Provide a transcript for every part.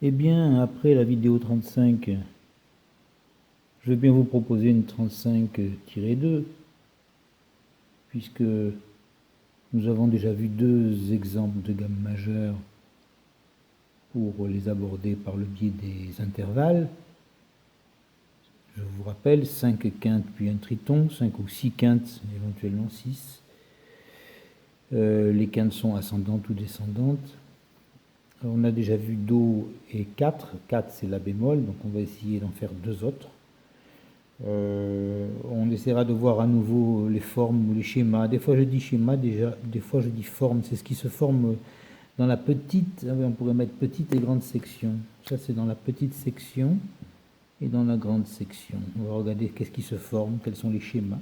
Eh bien, après la vidéo 35, je vais bien vous proposer une 35-2, puisque nous avons déjà vu deux exemples de gamme majeure pour les aborder par le biais des intervalles. Je vous rappelle, 5 quintes puis un triton, 5 ou 6 quintes, éventuellement 6. Les quintes sont ascendantes ou descendantes. On a déjà vu Do et 4. 4 c'est La bémol, donc on va essayer d'en faire deux autres. On essaiera de voir à nouveau les formes ou les schémas. Des fois je dis schéma, des fois je dis forme. C'est ce qui se forme dans la petite, on pourrait mettre petite et grande section. Ça c'est dans la petite section et dans la grande section. On va regarder qu'est-ce qui se forme, quels sont les schémas.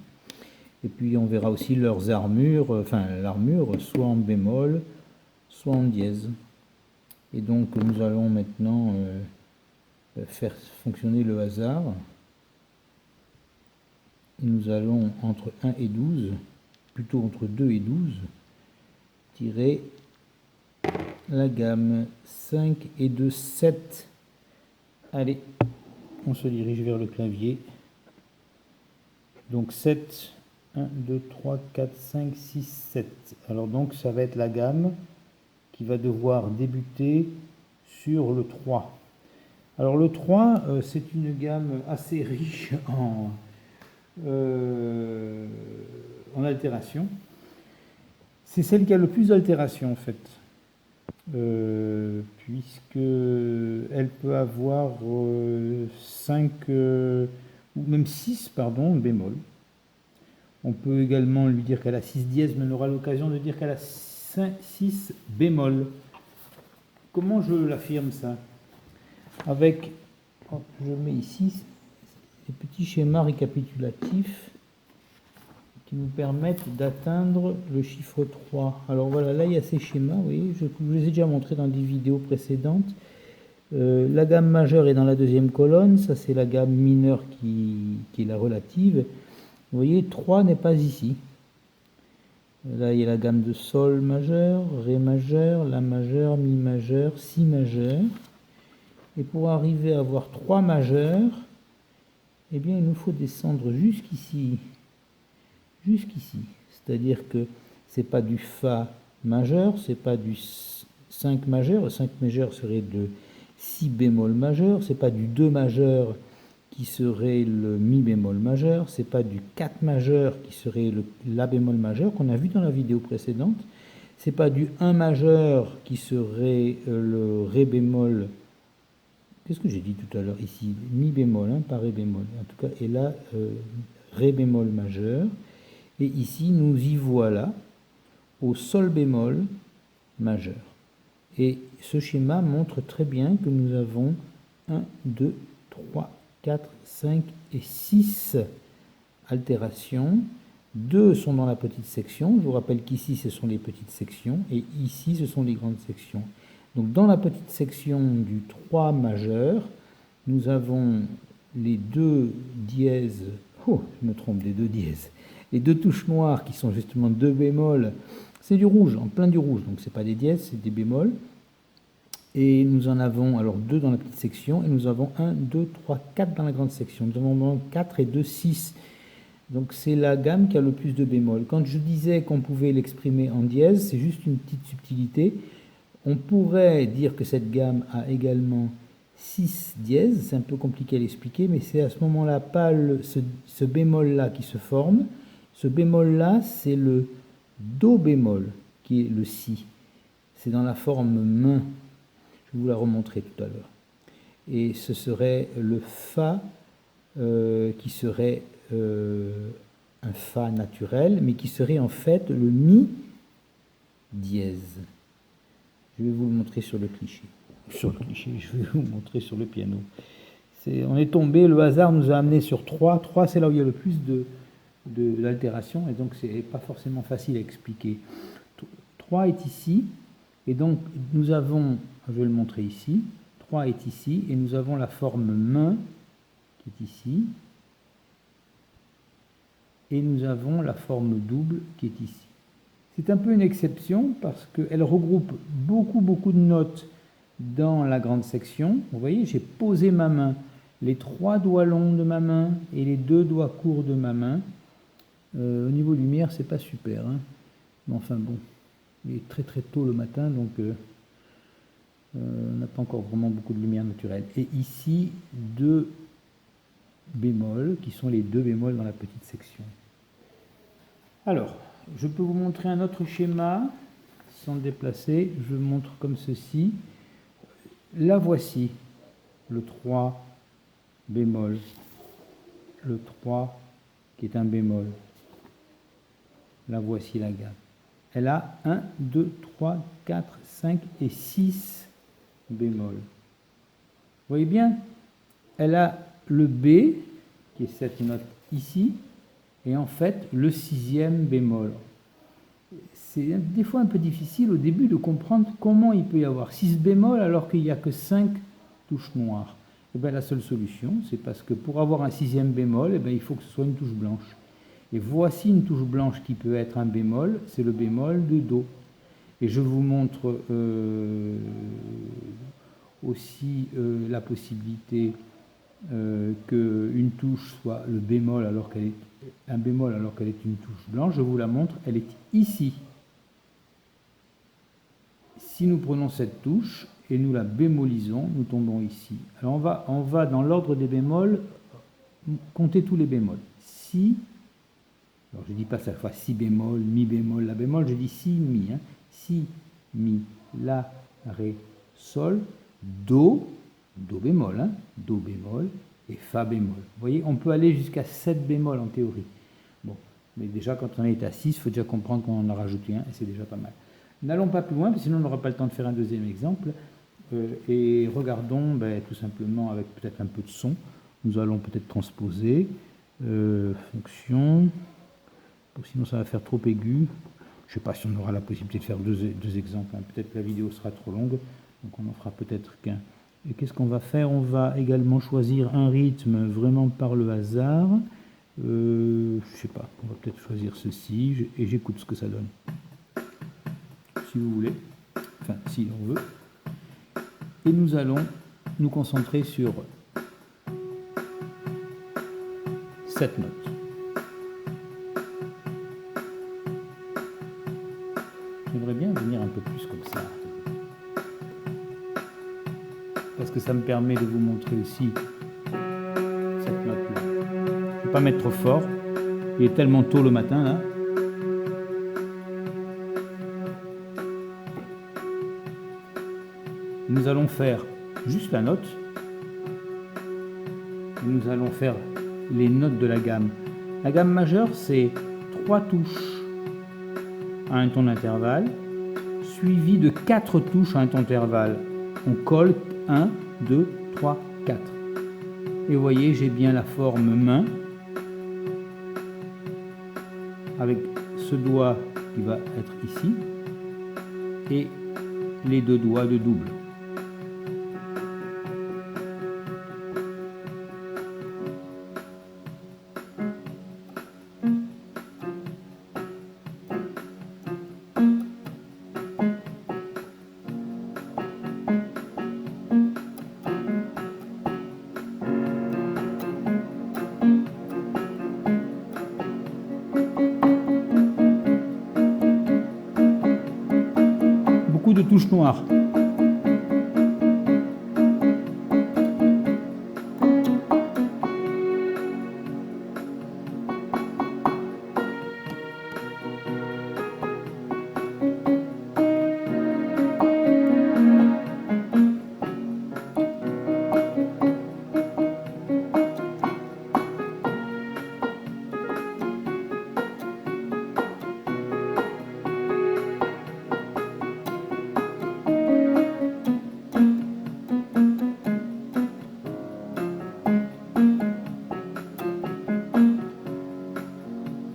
Et puis on verra aussi leurs armures, enfin l'armure, soit en bémol, soit en dièse. Et donc nous allons maintenant faire fonctionner le hasard. Et nous allons entre 1 et 12, plutôt entre 2 et 12, tirer la gamme 5 et 2, 7. Allez, on se dirige vers le clavier. Donc 7, 1, 2, 3, 4, 5, 6, 7. Alors donc ça va être la gamme qui va devoir débuter sur le 3. Alors le 3, c'est une gamme assez riche en altération. C'est celle qui a le plus d'altération en fait, puisque elle peut avoir 5 ou même 6 pardon, bémol. On peut également lui dire qu'elle a 6 dièse, mais on aura l'occasion de dire qu'elle a 6 bémol. Comment je l'affirme ça? Avec, je mets ici des petits schémas récapitulatifs qui nous permettent d'atteindre le chiffre 3. Alors voilà, là il y a ces schémas, vous voyez, je vous les ai déjà montrés dans des vidéos précédentes. La gamme majeure est dans la deuxième colonne, ça c'est la gamme mineure qui est la relative. Vous voyez, 3 n'est pas ici. Là il y a la gamme de Sol majeur, Ré majeur, La majeur, Mi majeur, Si majeur. Et pour arriver à avoir 3 majeurs, eh bien il nous faut descendre jusqu'ici. Jusqu'ici. C'est-à-dire que c'est pas du Fa majeur, c'est pas du 5 majeur. Le 5 majeur serait de Si bémol majeur, c'est pas du 2 majeur qui serait le Mi bémol majeur, c'est pas du 4 majeur qui serait le La bémol majeur qu'on a vu dans la vidéo précédente, c'est pas du 1 majeur qui serait le Ré bémol. Qu'est-ce que j'ai dit tout à l'heure ici? Mi bémol, hein, pas Ré bémol. En tout cas, et là, Ré bémol majeur. Et ici, nous y voilà au Sol bémol majeur. Et ce schéma montre très bien que nous avons 1, 2, 3, 4, 5 et 6 altérations. 2 sont dans la petite section. Je vous rappelle qu'ici, ce sont les petites sections. Et ici, ce sont les grandes sections. Donc dans la petite section du 3 majeur, nous avons les deux dièses, je me trompe, des deux dièses, les deux touches noires qui sont justement deux bémols, c'est du rouge, en plein du rouge, donc ce n'est pas des dièses, c'est des bémols. Et nous en avons alors 2 dans la petite section, et nous avons 1, 2, 3, 4 dans la grande section. Nous avons 4 et 2, 6. Donc c'est la gamme qui a le plus de bémols. Quand je disais qu'on pouvait l'exprimer en dièse, c'est juste une petite subtilité. On pourrait dire que cette gamme a également 6 dièses, c'est un peu compliqué à l'expliquer, mais c'est à ce moment-là pas ce bémol-là qui se forme. Ce bémol-là, c'est le Do bémol, qui est le Si. C'est dans la forme main. Je vais vous la remontrer tout à l'heure. Et ce serait le Fa, qui serait un Fa naturel, mais qui serait en fait le Mi dièse. Je vais vous le montrer sur le cliché. Je vais vous montrer sur le piano. On est tombé, le hasard nous a amené sur 3. 3, c'est là où il y a le plus d'altération, et donc c'est pas forcément facile à expliquer. 3 est ici, et donc nous avons, je vais le montrer ici, 3 est ici, et nous avons la forme main qui est ici, et nous avons la forme double qui est ici. C'est un peu une exception parce qu'elle regroupe beaucoup de notes dans la grande section, vous voyez, j'ai posé ma main, les 3 doigts longs de ma main et les 2 doigts courts de ma main. Au niveau lumière, c'est pas super, hein. Mais enfin bon, il est très très tôt le matin, donc on n'a pas encore vraiment beaucoup de lumière naturelle. Et ici, 2 bémols, qui sont les 2 bémols dans la petite section. Alors, je peux vous montrer un autre schéma, sans le déplacer. Je vous montre comme ceci. Là, voici le 3 bémol, le 3 qui est un bémol. Là, voici la gamme. Elle a 1, 2, 3, 4, 5 et 6 bémols. Vous voyez bien, elle a le B, qui est cette note ici, et en fait le 6e bémol. C'est des fois un peu difficile au début de comprendre comment il peut y avoir 6 bémols alors qu'il n'y a que 5 touches noires. Et bien, la seule solution, c'est parce que pour avoir un 6e bémol, il faut que ce soit une touche blanche. Et voici une touche blanche qui peut être un bémol, c'est le bémol de Do. Et je vous montre aussi la possibilité qu'une touche soit le bémol alors qu'elle est un bémol alors qu'elle est une touche blanche. Je vous la montre, elle est ici. Si nous prenons cette touche et nous la bémolisons, nous tombons ici. Alors on va dans l'ordre des bémols compter tous les bémols. Si, alors je ne dis pas cette fois si bémol, mi bémol, la bémol, je dis si, mi. Hein. Si, mi, la, ré, sol, do, do bémol, hein, do bémol et fa bémol. Vous voyez, on peut aller jusqu'à 7 bémols en théorie. Bon, mais déjà quand on est à 6, il faut déjà comprendre qu'on en a rajouté un et c'est déjà pas mal. N'allons pas plus loin, parce que sinon on n'aura pas le temps de faire un deuxième exemple. Et regardons tout simplement avec peut-être un peu de son. Nous allons peut-être transposer. Fonction. Bon, sinon ça va faire trop aigu. Je ne sais pas si on aura la possibilité de faire deux exemples. Hein. Peut-être que la vidéo sera trop longue. Donc on en fera peut-être qu'un. Et qu'est-ce qu'on va faire? On va également choisir un rythme vraiment par le hasard. Je ne sais pas. On va peut-être choisir ceci. Et j'écoute ce que ça donne. Si vous voulez, enfin si on veut, et nous allons nous concentrer sur cette note. J'aimerais bien venir un peu plus comme ça, parce que ça me permet de vous montrer aussi cette note-là. Je ne vais pas mettre trop fort, il est tellement tôt le matin là. Nous allons faire juste la note. Et nous allons faire les notes de la gamme. La gamme majeure, c'est 3 touches à un ton d'intervalle, suivi de 4 touches à un ton d'intervalle. On colle 1, 2, 3, 4. Et vous voyez, j'ai bien la forme main, avec ce doigt qui va être ici, et les 2 doigts de double. De touches noires.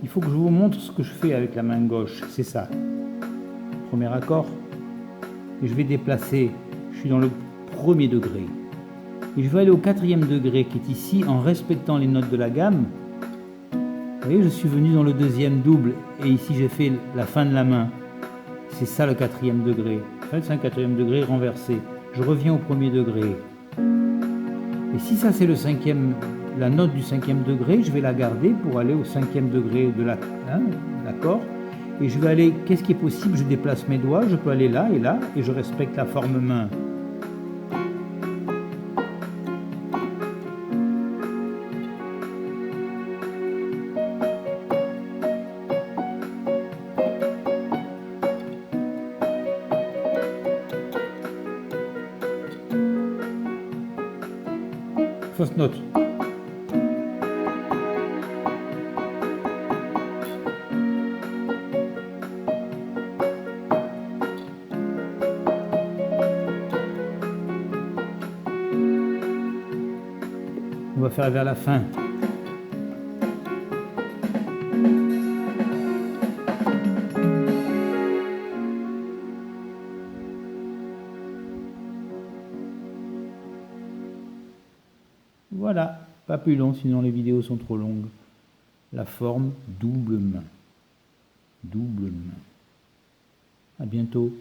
Il faut que je vous montre ce que je fais avec la main gauche, c'est ça. Premier accord, et je vais déplacer, je suis dans le premier degré. Et je vais aller au 4e degré qui est ici en respectant les notes de la gamme. Vous voyez, je suis venu dans le 2e double et ici j'ai fait la fin de la main. C'est ça le 4e degré. En fait, c'est un 4e degré renversé. je reviens au premier degré. Et si ça c'est la note du 5e degré, je vais la garder pour aller au 5e degré de l'accord. Et je vais aller, qu'est-ce qui est possible? Je déplace mes doigts, je peux aller là, et je respecte la forme main. Fausse note. On va faire vers la fin. Voilà, pas plus long, sinon les vidéos sont trop longues. La forme double main. Double main. À bientôt.